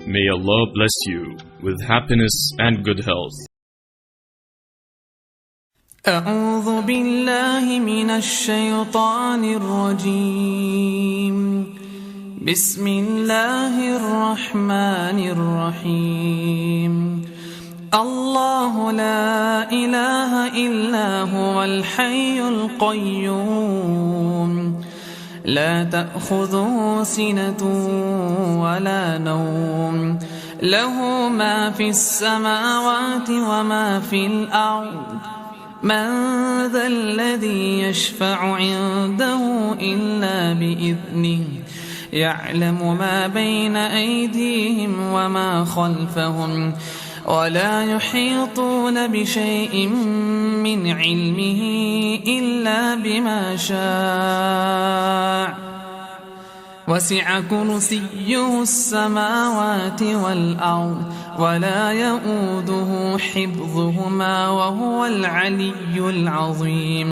May Allah bless you with happiness and good health. أعوذ بالله من الشيطان الرجيم. بسم الله الرحمن الرحيم. الله لا إله إلا هو الحي القيوم لا تأخذه سنة ولا نوم له ما في السماوات وما في الأرض من ذا الذي يشفع عنده إلا بإذنه يعلم ما بين أيديهم وما خلفهم ولا يحيطون بشيء من علمه إلا بما شاء وسع كرسيه السماوات والأرض ولا يؤوده حفظهما وهو العلي العظيم.